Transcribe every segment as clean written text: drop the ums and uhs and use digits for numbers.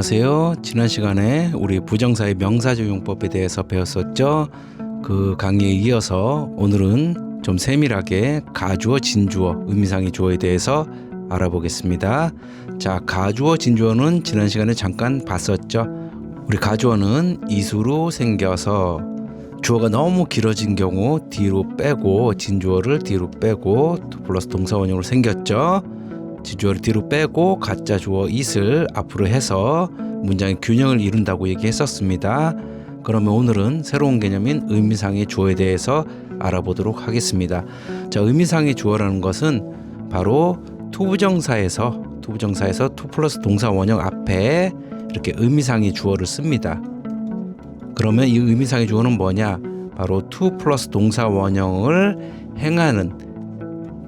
안녕하세요. 지난 시간에 우리 부정사의 명사조용법에 대해서 배웠었죠. 그 강의에 이어서 오늘은 좀 세밀하게 가주어, 진주어, 의미상의 주어에 대해서 알아보겠습니다. 자, 가주어, 진주어는 지난 시간에 잠깐 봤었죠. 우리 가주어는 이수로 생겨서 주어가 너무 길어진 경우 뒤로 빼고, 진주어를 뒤로 빼고 to 플러스 동사원형으로 생겼죠. 진주어를 뒤로 빼고 가짜 주어 it을 앞으로 해서 문장의 균형을 이룬다고 얘기했었습니다. 그러면 오늘은 새로운 개념인 의미상의 주어에 대해서 알아보도록 하겠습니다. 자, 의미상의 주어라는 것은 바로 투부정사에서 to 플러스 동사 원형 앞에 이렇게 의미상의 주어를 씁니다. 그러면 이 의미상의 주어는 뭐냐? 바로 to 플러스 동사 원형을 행하는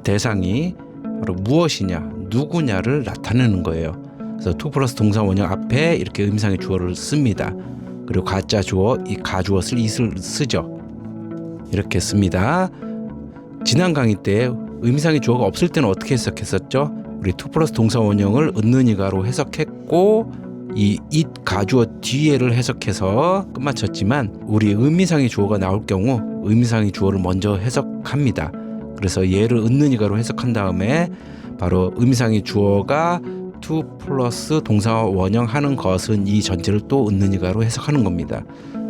대상이 바로 무엇이냐, 누구냐를 나타내는 거예요. 그래서 to 플러스 동사 원형 앞에 이렇게 의미상의 주어를 씁니다. 그리고 가짜 주어, 이 가주어를 it을 쓰죠. 이렇게 씁니다. 지난 강의 때 의미상의 주어가 없을 때는 어떻게 해석했었죠? 우리 to 플러스 동사 원형을 은는이가로 해석했고 이 it 가주어 뒤에를 해석해서 끝마쳤지만 우리 의미상의 주어가 나올 경우 의미상의 주어를 먼저 해석합니다. 그래서 얘를 은는이가로 해석한 다음에 바로 의미상의 주어가 to 플러스 동사 원형 하는 것은 이 전제를 또 은는이가로 해석하는 겁니다.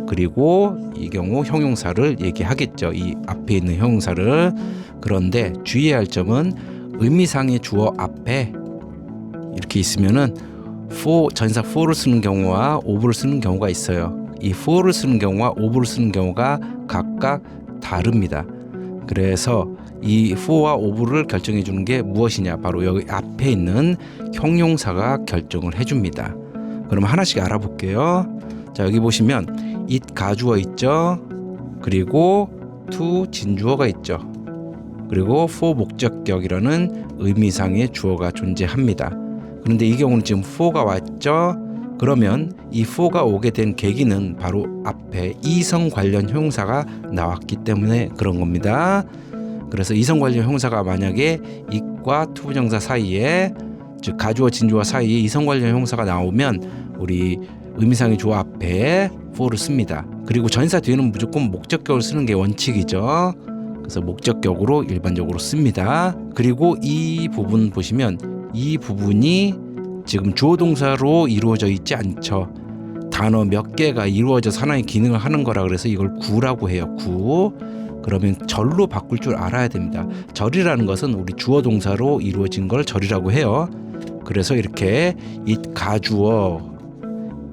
그리고 이 경우 형용사를 얘기하겠죠. 이 앞에 있는 형용사를. 그런데 주의해야 할 점은 의미상의 주어 앞에 이렇게 있으면은 for, 전사 for를 쓰는 경우와 of를 쓰는 경우가 있어요. 이 for를 쓰는 경우와 of를 쓰는 경우가 각각 다릅니다. 그래서 이 for와 of를 결정해 주는 게 무엇이냐? 바로 여기 앞에 있는 형용사가 결정을 해줍니다. 그럼 하나씩 알아볼게요. 자, 여기 보시면 it 가주어 있죠. 그리고 to 진주어가 있죠. 그리고 for 목적격이라는 의미상의 주어가 존재합니다. 그런데 이 경우는 지금 for가 왔죠. 그러면 이 for가 오게 된 계기는 바로 앞에 이성 관련 형용사가 나왔기 때문에 그런 겁니다. 그래서 이성 관련 형용사가 만약에 it과 투부정사 사이에, 즉 가주어 진주어 사이에 이성 관련 형용사가 나오면 우리 의미상의 주어 앞에 for를 씁니다. 그리고 전사 뒤에는 무조건 목적격을 쓰는 게 원칙이죠. 그래서 목적격으로 일반적으로 씁니다. 그리고 이 부분 보시면 이 부분이 지금 주어 동사로 이루어져 있지 않죠. 단어 몇 개가 이루어져서 하나의 기능을 하는 거라 그래서 이걸 구라고 해요. 구. 그러면 절로 바꿀 줄 알아야 됩니다. 절이라는 것은 우리 주어 동사로 이루어진 걸 절이라고 해요. 그래서 이렇게 it 가주어,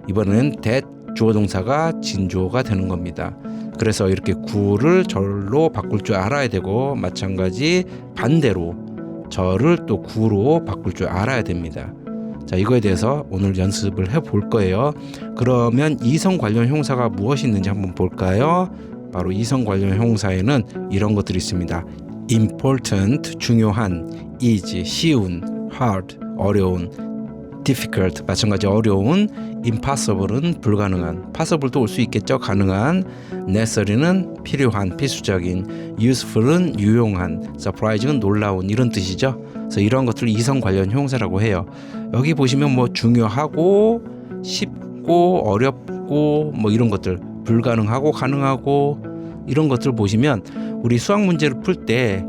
이번에는 that 주어 동사가 진주어가 되는 겁니다. 그래서 이렇게 구를 절로 바꿀 줄 알아야 되고, 마찬가지 반대로 절을 또 구로 바꿀 줄 알아야 됩니다. 자, 이거에 대해서 오늘 연습을 해볼 거예요. 그러면 이성 관련 형용사가 무엇이 있는지 한번 볼까요? 바로 이성 관련 형용사에는 이런 것들이 있습니다. important, 중요한, easy, 쉬운, hard, 어려운, difficult, 마찬가지 어려운, impossible은 불가능한, possible도 올 수 있겠죠, 가능한, necessary는 필요한, 필수적인, useful은 유용한, surprising은 놀라운, 이런 뜻이죠. 그래서 이런 것들을 이성 관련 형용사라고 해요. 여기 보시면 뭐 중요하고 쉽고 어렵고 뭐 이런 것들, 불가능하고 가능하고 이런 것들 보시면 우리 수학 문제를 풀 때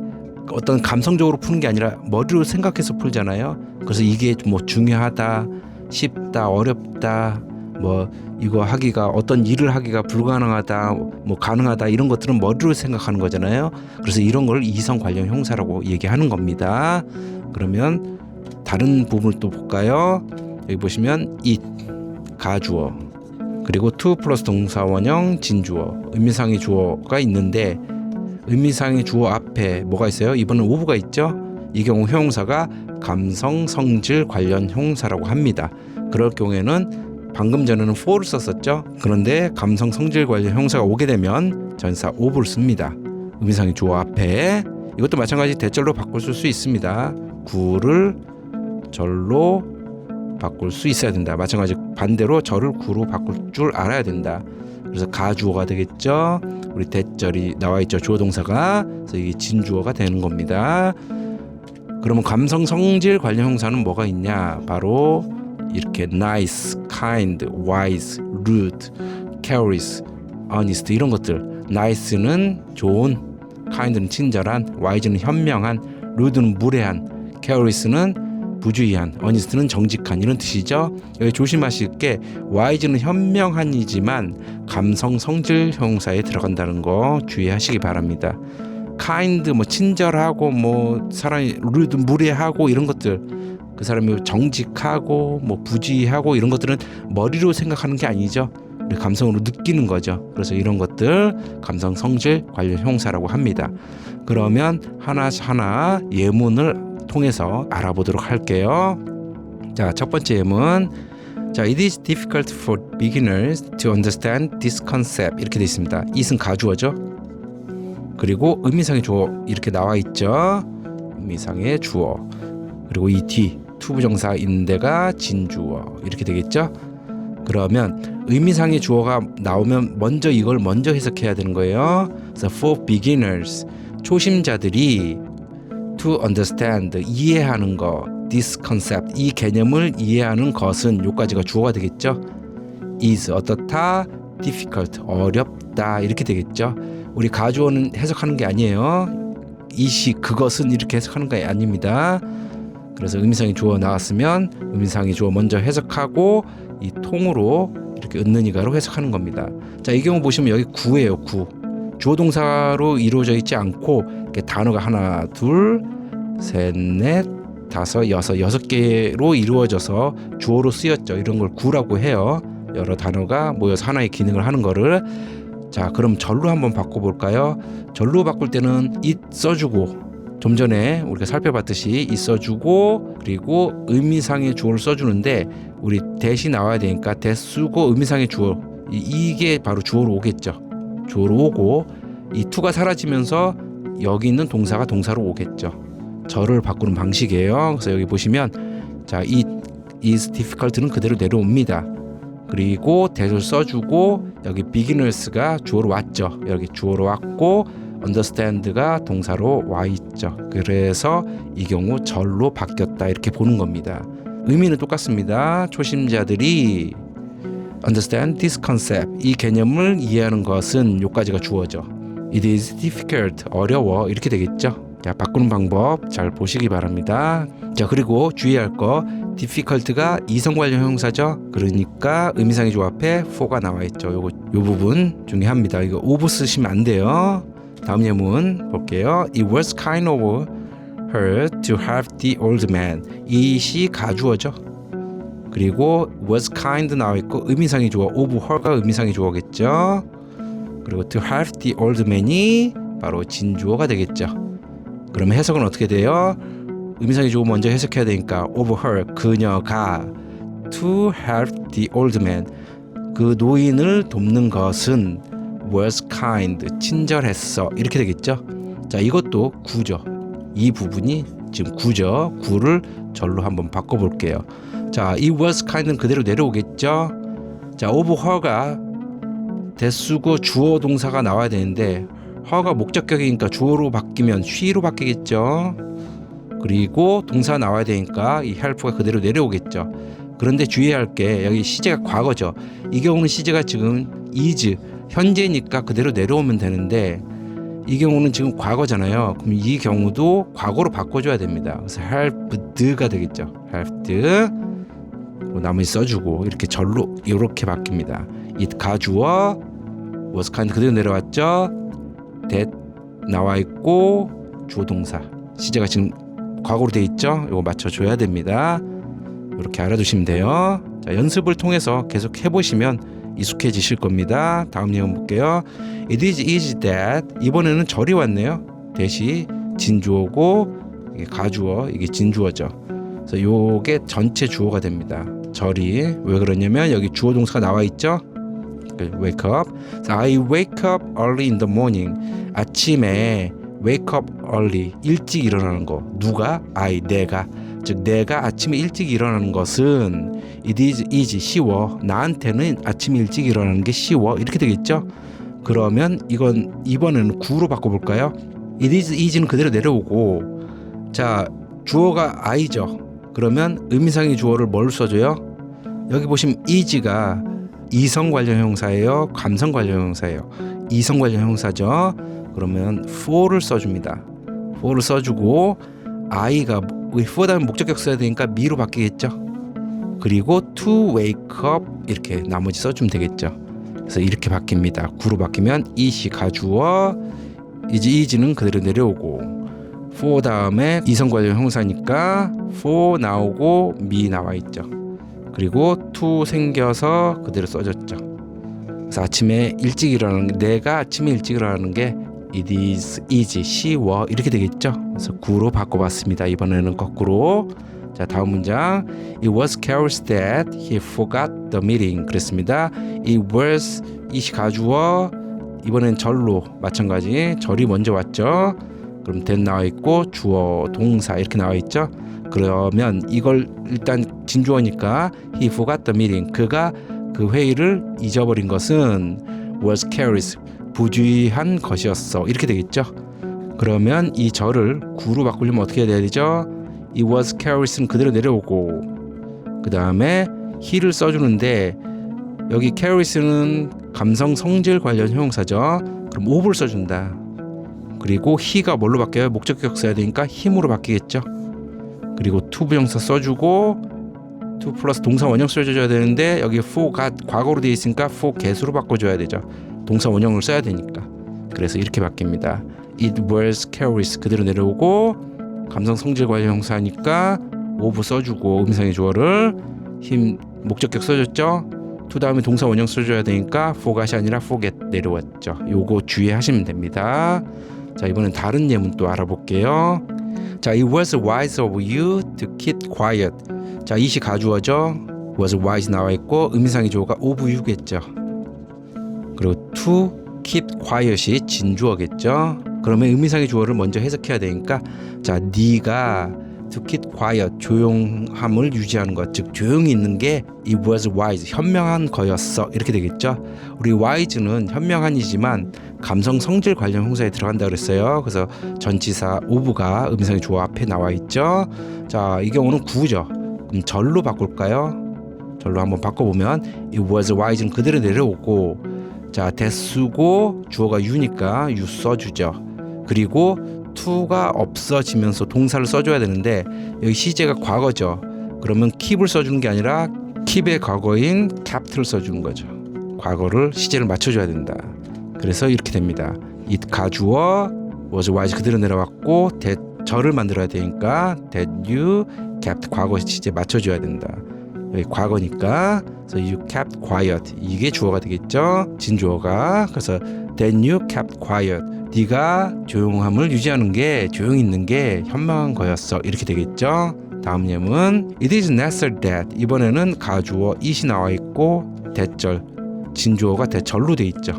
어떤 감성적으로 푸는 게 아니라 머리로 생각해서 풀잖아요. 그래서 이게 뭐 중요하다, 쉽다, 어렵다, 뭐 이거 하기가, 어떤 일을 하기가 불가능하다, 뭐 가능하다, 이런 것들은 머리로 생각하는 거잖아요. 그래서 이런 걸 이성 관련 형용사라고 얘기하는 겁니다. 그러면 다른 부분을 또 볼까요? 여기 보시면 it 가주어, 그리고 to 플러스 동사 원형 진주어, 의미상의 주어가 있는데 의미상의 주어 앞에 뭐가 있어요? 이번엔 of가 있죠. 이 경우 형용사가 감성, 성질 관련 형용사라고 합니다. 그럴 경우에는 방금 전에는 for를 썼었죠. 그런데 감성, 성질 관련 형용사가 오게 되면 전사 of를 씁니다. 의미상의 주어 앞에. 이것도 마찬가지 대절로 바꿀 수 있습니다. 구를 절로 바꿀 수 있어야 된다. 마찬가지 반대로 절을 구로 바꿀 줄 알아야 된다. 그래서 가주어가 되겠죠. 우리 대절이 나와 있죠, 주어 동사가. 그래서 이게 진주어가 되는 겁니다. 그러면 감성, 성질 관련 형용사는 뭐가 있냐? 바로 이렇게 nice, kind, wise, rude, careless, honest 이런 것들. nice는 좋은, kind는 친절한, wise는 현명한, rude는 무례한, careless는 부주의한, honest는 정직한 이런 뜻이죠. 여기 조심하실 게 wise는 현명한이지만 감성 성질 형용사에 들어간다는 거 주의하시기 바랍니다. kind 뭐 친절하고 뭐 사람이 rude 무례하고 이런 것들, 그 사람이 정직하고 뭐 부주의하고 이런 것들은 머리로 생각하는 게 아니죠. 우리 감성으로 느끼는 거죠. 그래서 이런 것들 감성 성질 관련 형용사라고 합니다. 그러면 하나하나 예문을 통해서 알아보도록 할게요. 자, 첫 번째 예문. 자, it is difficult for beginners to understand this concept 이렇게 돼 있습니다. it은 가주어죠. 그리고 의미상의 주어 이렇게 나와 있죠. 의미상의 주어. 그리고 이 뒤 투부정사 인데가 진주어 이렇게 되겠죠. 그러면 의미상의 주어가 나오면 먼저 이걸 먼저 해석해야 되는 거예요. 그래서 for beginners 초심자들이 to understand 이해하는 거, this concept 이 개념을 이해하는 것은 요까지가 주어가 되겠죠. is 어떻다, difficult 어렵다 이렇게 되겠죠. 우리 가주어는 해석하는 게 아니에요. 이시 그것은 이렇게 해석하는 게 아닙니다. 그래서 의미상의 주어 나왔으면 의미상의 주어 먼저 해석하고 이 통으로 이렇게 은는이가로 해석하는 겁니다. 자, 이 경우 보시면 여기 구예요. 구. 주어 동사로 이루어져 있지 않고 이렇게 단어가 하나, 둘, 셋, 넷, 다섯, 여섯 개로 이루어져서 주어로 쓰였죠. 이런 걸 구라고 해요. 여러 단어가 모여서 하나의 기능을 하는 거를. 자, 그럼 절로 한번 바꿔볼까요? 절로 바꿀 때는 it 써주고, 좀 전에 우리가 살펴봤듯이 it 써주고, 그리고 의미상의 주어를 써주는데 우리 대시 나와야 되니까 대 쓰고 의미상의 주어, 이게 바로 주어로 오겠죠. 주어로 오고 이 to가 사라지면서 여기 있는 동사가 동사로 오겠죠. 절을 바꾸는 방식이에요. 그래서 여기 보시면 자, it is difficult는 그대로 내려옵니다. 그리고 대를 써주고 여기 beginners가 주어로 왔죠. 여기 주어로 왔고 understand가 동사로 와 있죠. 그래서 이 경우 절로 바뀌었다 이렇게 보는 겁니다. 의미는 똑같습니다. 초심자들이 understand this concept 이 개념을 이해하는 것은 요까지가 주어죠. It is difficult 어려워 이렇게 되겠죠. 자, 바꾸는 방법 잘 보시기 바랍니다. 자, 그리고 주의할 거 difficult가 이성 관련 형용사죠. 그러니까 의미상의 주어 앞에 for가 나와 있죠. 요 부분 중요합니다. 이거 of 쓰시면 안 돼요. 다음 예문 볼게요. It was kind of her to help the old man. 이시 가주어죠. 그리고 was kind 나와 있고 의미상의 주어 of her가 의미상의 주어겠죠. 그리고 to help the old man이 바로 진주어가 되겠죠. 그러면 해석은 어떻게 돼요? 의미상의 주어 먼저 해석해야 되니까 of her 그녀가 to help the old man 그 노인을 돕는 것은 was kind 친절했어 이렇게 되겠죠. 자, 이것도 구죠. 이 부분이 지금 구죠. 구를 절로 한번 바꿔볼게요. 자, 이 was kind는 그대로 내려오겠죠. 자, of her가 대수고 주어 동사가 나와야 되는데 her가 목적격이니까 주어로 바뀌면 she로 바뀌겠죠. 그리고 동사 나와야 되니까 이 help가 그대로 내려오겠죠. 그런데 주의할 게 여기 시제가 과거죠. 이 경우는 시제가 지금 is 현재니까 그대로 내려오면 되는데 이 경우는 지금 과거잖아요. 그럼 이 경우도 과거로 바꿔줘야 됩니다. 그래서 helped가 되겠죠. helped 나머지 써주고 이렇게 절로 이렇게 바뀝니다. it 가주어 was kind 그대로 내려왔죠. that 나와 있고 주어 동사 시제가 지금 과거로 돼 있죠. 이거 맞춰줘야 됩니다. 이렇게 알아두시면 돼요. 자, 연습을 통해서 계속 해보시면 익숙해지실 겁니다. 다음 예문 볼게요. It is easy that 이번에는 절이 왔네요. 대시 진주어고 이게 가주어 이게 진주어죠. 그래서 요게 전체 주어가 됩니다. 절이 왜 그러냐면 여기 주어 동사가 나와 있죠. Wake up. So I wake up early in the morning. 아침에 wake up early 일찍 일어나는 거. 누가? I 내가. 즉 내가 아침에 일찍 일어나는 것은 it is easy 쉬워. 나한테는 아침 일찍 일어나는 게 쉬워. 이렇게 되겠죠? 그러면 이건 이번에는 구로 바꿔볼까요? it is easy는 그대로 내려오고 자 주어가 I죠. 그러면 의미상의 주어를 뭘 써줘요? 여기 보시면 is가 이성 관련 형용사예요, 감성 관련 형용사예요. 이성 관련 형용사죠. 그러면 for를 써줍니다. for를 써주고 I가 for 다음에 목적격 써야 되니까 me로 바뀌겠죠. 그리고 to wake up 이렇게 나머지 써주면 되겠죠. 그래서 이렇게 바뀝니다. 구로 바뀌면 it이 가주어, is는 그대로 내려오고, for 다음에 이성 관련 형용사니까 for 나오고 me 나와 있죠. 그리고 to 생겨서 그대로 써졌죠. 그래서 아침에 일찍 일어나는 게, 내가 아침에 일찍 일어나는 게 it is, she, were 이렇게 되겠죠. 그래서 구로 바꿔봤습니다. 이번에는 거꾸로. 자, 다음 문장. It was Carol's that he forgot the meeting. 그랬습니다. It was, it이 가주어, 이번엔 절로 마찬가지 절이 먼저 왔죠. 그럼 that 나와 있고 주어 동사 이렇게 나와 있죠. 그러면 이걸 일단 진주어니까 he forgot the meeting, 그가 그 회의를 잊어버린 것은 was Carol's, 부주의한 것이었어 이렇게 되겠죠. 그러면 이 절을 구로 바꾸려면 어떻게 해야 되죠? It was Carol's 그대로 내려오고, 그 다음에 he를 써주는데 여기 Carol's는 감성 성질 관련 형용사죠. 그럼 of를 써준다. 그리고 he가 뭘로 바뀌어요? 목적격 써야 되니까 him으로 바뀌겠죠. 그리고 to 부정사 써주고 to 플러스 동사 원형 써줘야 되는데 여기 for가 과거로 되어 있으니까 for get으로 바꿔줘야 되죠. 동사 원형을 써야 되니까. 그래서 이렇게 바뀝니다. It was Carol's 그대로 내려오고, 감성 성질 관련 형사니까 of 써주고 의미상의 주어를 him 목적격 써줬죠. to 다음에 동사 원형 써줘야 되니까 forgot이 아니라 forget 내려왔죠. 요거 주의하시면 됩니다. 자, 이번엔 다른 예문 또 알아볼게요. 자, it was wise of you to keep quiet. 자, it이 가주어죠. was wise 나와 있고 의미상의 주어가 of you겠죠. 그리고 to keep quiet이 진주어겠죠. 그러면 의미상의 주어를 먼저 해석해야 되니까, 자, 네가 to keep quiet 조용함을 유지하는 것, 즉 조용히 있는 게 it was wise 현명한 거였어 이렇게 되겠죠. 우리 wise는 현명한이지만 감성 성질 관련 형사에 들어간다 그랬어요. 그래서 전치사 of가 의미상의 주어 앞에 나와 있죠. 자, 이 경우는 구죠. 그럼 절로 바꿀까요? 절로 한번 바꿔보면 it was wise는 그대로 내려오고, 자, 대수고 주어가 you니까 you 써주죠. 그리고 to가 없어지면서 동사를 써줘야 되는데 여기 시제가 과거죠. 그러면 keep을 써주는 게 아니라 keep의 과거인 kept를 써주는 거죠. 과거를 시제를 맞춰줘야 된다. 그래서 이렇게 됩니다. it 가주어 was wise 그대로 내려왔고 that 절을 만들어야 되니까 that you kept 과거 시제 맞춰줘야 된다. 여기 과거니까 그래서 you kept quiet 이게 주어가 되겠죠. 진주어가. 그래서 that you kept quiet 네가 조용함을 유지하는 게, 조용히 있는 게 현명한 거였어 이렇게 되겠죠. 다음 예문 it is necessary that 이번에는 가주어 it이 나와 있고 대절 진주어가 대절로 돼 있죠.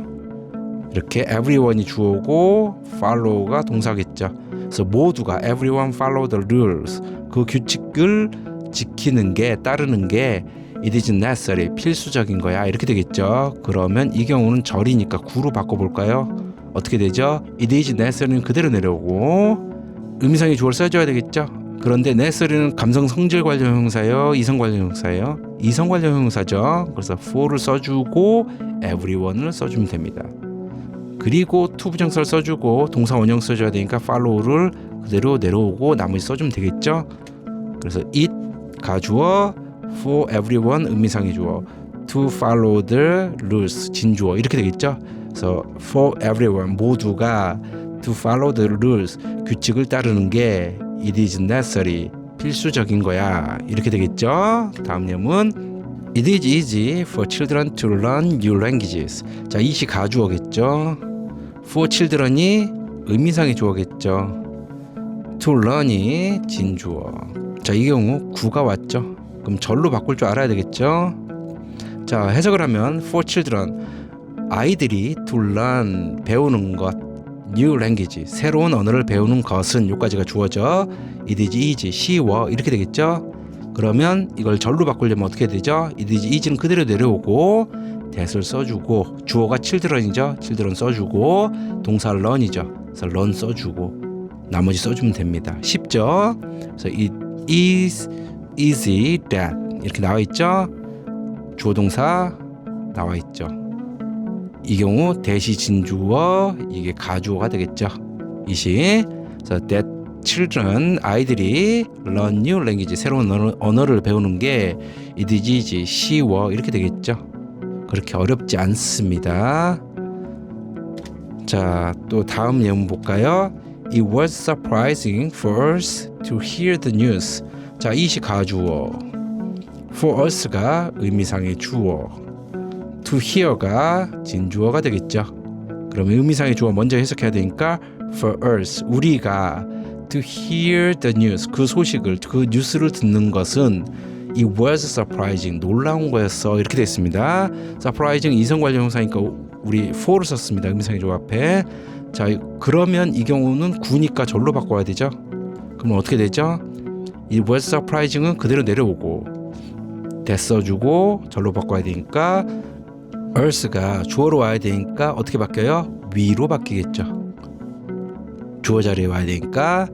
이렇게 everyone이 주어고 follow가 동사겠죠. 그래서 모두가 everyone follow the rules 그 규칙을 지키는 게, 따르는 게 it is necessary 필수적인 거야 이렇게 되겠죠. 그러면 이 경우는 절이니까 구로 바꿔볼까요? 어떻게 되죠? it is necessary는 그대로 내려오고 의미상의 주어를 써줘야 되겠죠. 그런데 necessary는 감성 성질 관련 형용사예요, 이성 관련 형용사예요? 이성 관련 형용사죠. 그래서 for를 써주고 everyone을 써주면 됩니다. 그리고 to 부정사를 써주고 동사 원형 써줘야 되니까 follow를 그대로 내려오고 나머지 써주면 되겠죠. 그래서 it 가주어, for everyone 의미상의 주어, to follow the rules 진주어 이렇게 되겠죠. 그래서 for everyone 모두가 to follow the rules 규칙을 따르는 게 it is necessary 필수적인 거야 이렇게 되겠죠. 다음 예문 it is easy for children to learn new languages. 자, it이 가주어겠죠. for children이 의미상의 주어겠죠. to learn이 진주어. 자, 이 경우 구가 왔죠. 그럼 절로 바꿀 줄 알아야 되겠죠. 자, 해석을 하면 for children 아이들이 to learn 배우는 것, new language 새로운 언어를 배우는 것은 요까지가 주어져. it is easy, she, were 이렇게 되겠죠. 그러면 이걸 절로 바꾸려면 어떻게 되죠? it is easy는 그대로 내려오고 that을 써주고 주어가 children이죠. children 써주고 동사 learn이죠. 그래서 learn 써주고 나머지 써주면 됩니다. 쉽죠? 그래서 it is easy that 이렇게 나와 있죠. 주어 동사 나와 있죠. 이 경우 대시 진주어, 이게 가주어가 되겠죠. 이시. 그래서 that children, 아이들이 learn new language, 새로운 언어를 배우는 게 it is easy, 쉬워 이렇게 되겠죠. 그렇게 어렵지 않습니다. 자, 또 다음 예문 볼까요? It was surprising for us to hear the news. 자, 이시 가주어, for us가 의미상의 주어, to hear가 진주어가 되겠죠. 그러면 의미상의 주어 먼저 해석해야 되니까 for us, 우리가 to hear the news, 그 소식을, 그 뉴스를 듣는 것은 it was surprising, 놀라운 거였어 이렇게 됐습니다. surprising 이성관련형사니까 우리 for를 썼습니다. 의미상의 주어 앞에. 자, 그러면 이 경우는 구니까 절로 바꿔야 되죠. 그럼 어떻게 되죠? it was surprising은 그대로 내려오고 that 써주고 절로 바꿔야 되니까 us가 주어로 와야 되니까 어떻게 바뀌어요? 위로 바뀌겠죠. 주어 자리에 와야 되니까.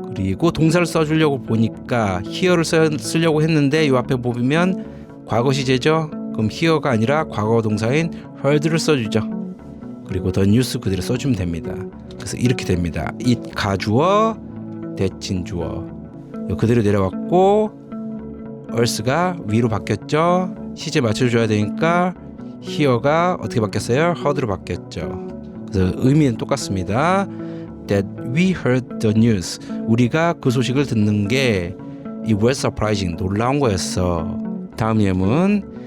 그리고 동사를 써주려고 보니까 hear를 쓰려고 했는데 이 앞에 보면 과거 시제죠. 그럼 hear가 아니라 과거 동사인 heard를 써주죠. 그리고 the news 그대로 써주면 됩니다. 그래서 이렇게 됩니다. it 가주어, that 진주어. 그대로 내려왔고 us가 위로 바뀌었죠. 시제 맞춰줘야 되니까 hear가 어떻게 바뀌었어요? heard로 바뀌었죠. 그래서 의미는 똑같습니다. That we heard the news. 우리가 그 소식을 듣는 게 it was surprising. 놀라운 거였어. 다음 예문.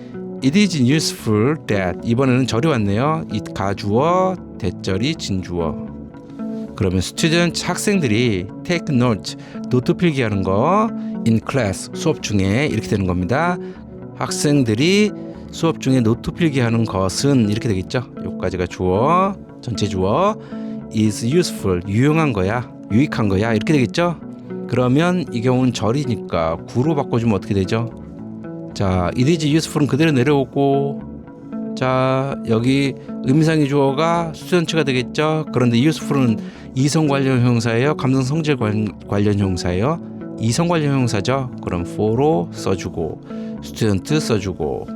It is useful that. 이번에는 절이 왔네요. it 가주어, that 절이 진주어. 그러면 student 학생들이 take note, 노트 필기하는 거 in class 수업 중에 이렇게 되는 겁니다. 학생들이 수업 중에 노트 필기하는 것은 이렇게 되겠죠. 여기까지가 주어, 전체 주어. is useful, 유용한 거야, 유익한 거야 이렇게 되겠죠. 그러면 이 경우는 절이니까 구로 바꿔주면 어떻게 되죠? 자, it is useful은 그대로 내려오고, 자, 여기 의미상의 주어가 student가 되겠죠. 그런데 useful은 이성 관련 형사예요, 감정 성질 관련 형사예요? 이성 관련 형사죠. 그럼 for로 써주고 student 써주고,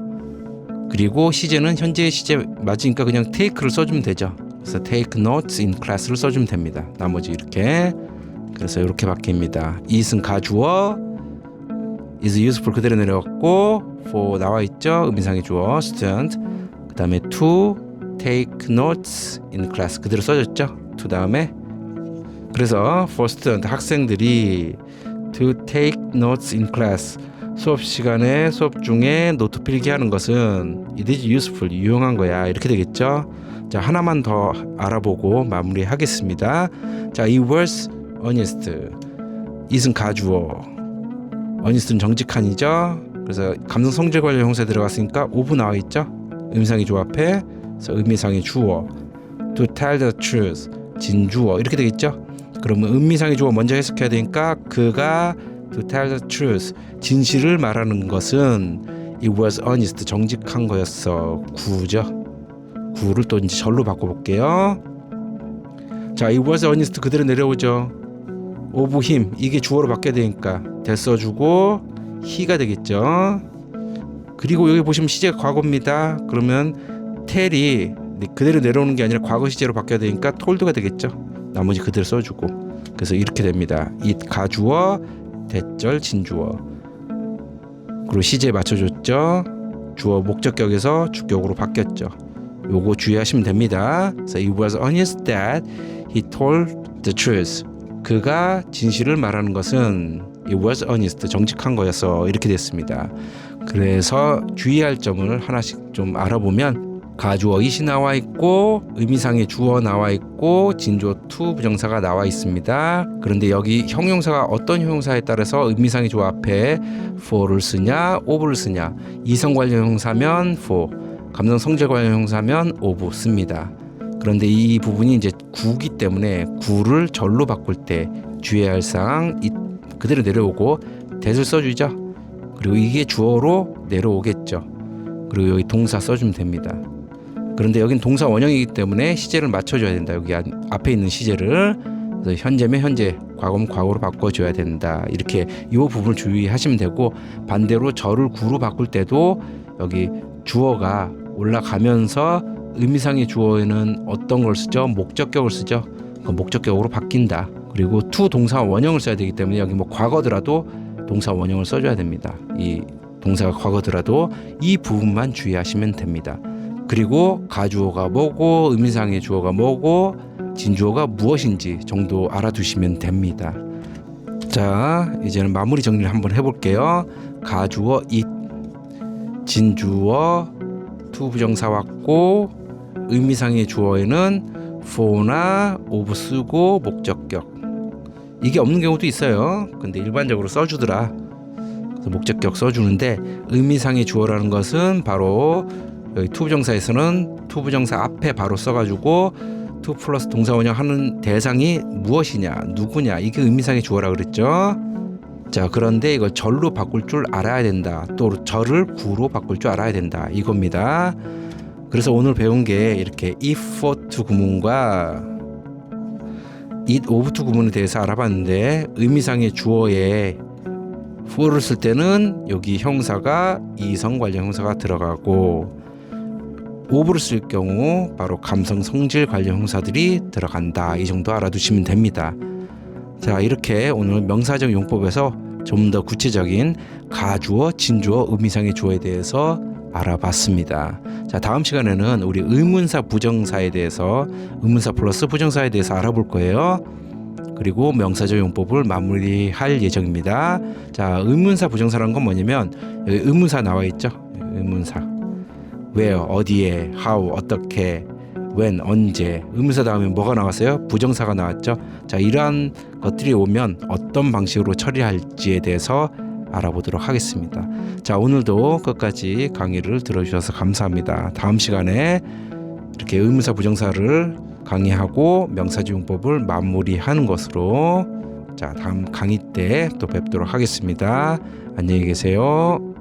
그리고 시제는 현재 시제 맞으니까 그냥 take를 써주면 되죠. 그래서 take notes in class를 써주면 됩니다. 나머지 이렇게. 그래서 이렇게 바뀝니다. it은 가주어, is useful 그대로 내려왔고, for 나와 있죠. 의미상의 주어 student. 그 다음에 to take notes in class 그대로 써졌죠. to 다음에. 그래서 for student 학생들이 to take notes in class 수업 시간에 수업 중에 노트 필기하는 것은 it is useful 유용한 거야 이렇게 되겠죠. 자, 하나만 더 알아보고 마무리하겠습니다. 자, it was honest. it은 가주어, honest는 정직한이죠. 그래서 감성 성질 관련 형사 들어갔으니까 of 나와 있죠. 의미상의 주어 앞에. 그래서 의미상의 주어 to tell the truth 진주어 이렇게 되겠죠. 그러면 의미상의 주어 먼저 해석해야 되니까 그가 to tell the truth 진실을 말하는 것은 it was honest 정직한 거였어. 구죠. 구를 또 이제 절로 바꿔볼게요. 자, it was honest 그대로 내려오죠. of him 이게 주어로 바뀌어야 되니까 that 써주고 he가 되겠죠. 그리고 여기 보시면 시제가 과거입니다. 그러면 tell이 그대로 내려오는 게 아니라 과거 시제로 바뀌어야 되니까 told가 되겠죠. 나머지 그대로 써주고. 그래서 이렇게 됩니다. it 가주어, that 절 진주어. 그리고 시제에 맞춰줬죠. 주어 목적격에서 주격으로 바뀌었죠. 요거 주의하시면 됩니다. So it was honest that he told the truth. 그가 진실을 말하는 것은 it was honest 정직한 거였어 이렇게 됐습니다. 그래서 주의할 점을 하나씩 좀 알아보면 가주어 it이 나와 있고 의미상의 주어 나와 있고 진주어 to 부정사가 나와 있습니다. 그런데 여기 형용사가 어떤 형용사에 따라서 의미상의 주어 앞에 for를 쓰냐 of를 쓰냐. 이성 관련 형사면 for, 감정 성질 관련 형사면 of 씁니다. 그런데 이 부분이 이제 구기 때문에 구를 절로 바꿀 때 주의해야 할 사항 그대로 내려오고 that을 써주죠. 그리고 이게 주어로 내려오겠죠. 그리고 여기 동사 써주면 됩니다. 그런데 여긴 동사 원형이기 때문에 시제를 맞춰줘야 된다. 여기 앞에 있는 시제를. 그래서 현재면 현재, 과거면 과거로 바꿔줘야 된다. 이렇게 이 부분을 주의하시면 되고, 반대로 절을 구로 바꿀 때도 여기 주어가 올라가면서 의미상의 주어에는 어떤 걸 쓰죠? 목적격을 쓰죠. 그 목적격으로 바뀐다. 그리고 to 동사 원형을 써야 되기 때문에 여기 뭐 과거더라도 동사 원형을 써줘야 됩니다. 이 동사가 과거더라도 이 부분만 주의하시면 됩니다. 그리고 가주어가 뭐고 의미상의 주어가 뭐고 진주어가 무엇인지 정도 알아두시면 됩니다. 자, 이제는 마무리 정리를 한번 해볼게요. 가주어 it, 진주어 to 부정사 왔고 의미상의 주어에는 for나 of 쓰고 목적격. 이게 없는 경우도 있어요. 근데 일반적으로 써주더라. 그래서 목적격 써주는데 의미상의 주어라는 것은 바로 여기 to 부정사에서는 to 부정사 앞에 바로 써가지고 to 플러스 동사 원형하는 대상이 무엇이냐, 누구냐, 이게 의미상의 주어라 그랬죠. 자, 그런데 이거 절로 바꿀 줄 알아야 된다. 또 절을 구로 바꿀 줄 알아야 된다. 이겁니다. 그래서 오늘 배운 게 이렇게 if for to 구문과 it of to 구문에 대해서 알아봤는데 의미상의 주어에 for를 쓸 때는 여기 형사가 이성 관련 형사가 들어가고 of를 쓸 경우 바로 감성 성질 관련 형사들이 들어간다. 이 정도 알아두시면 됩니다. 자, 이렇게 오늘 명사적 용법에서 좀 더 구체적인 가주어, 진주어, 의미상의 주어에 대해서 알아봤습니다. 자, 다음 시간에는 우리 의문사 부정사에 대해서 의문사 플러스 부정사에 대해서 알아볼 거예요. 그리고 명사적 용법을 마무리할 예정입니다. 자, 의문사 부정사라는 건 뭐냐면 여기 의문사 나와 있죠. 의문사 where, 어디에, how, 어떻게, when, 언제. 의문사 다음에 뭐가 나왔어요? 부정사가 나왔죠. 자, 이러한 것들이 오면 어떤 방식으로 처리할지에 대해서 알아보도록 하겠습니다. 자, 오늘도 끝까지 강의를 들어주셔서 감사합니다. 다음 시간에 이렇게 의문사 부정사를 강의하고 명사적 용법을 마무리하는 것으로 자, 다음 강의 때 또 뵙도록 하겠습니다. 안녕히 계세요.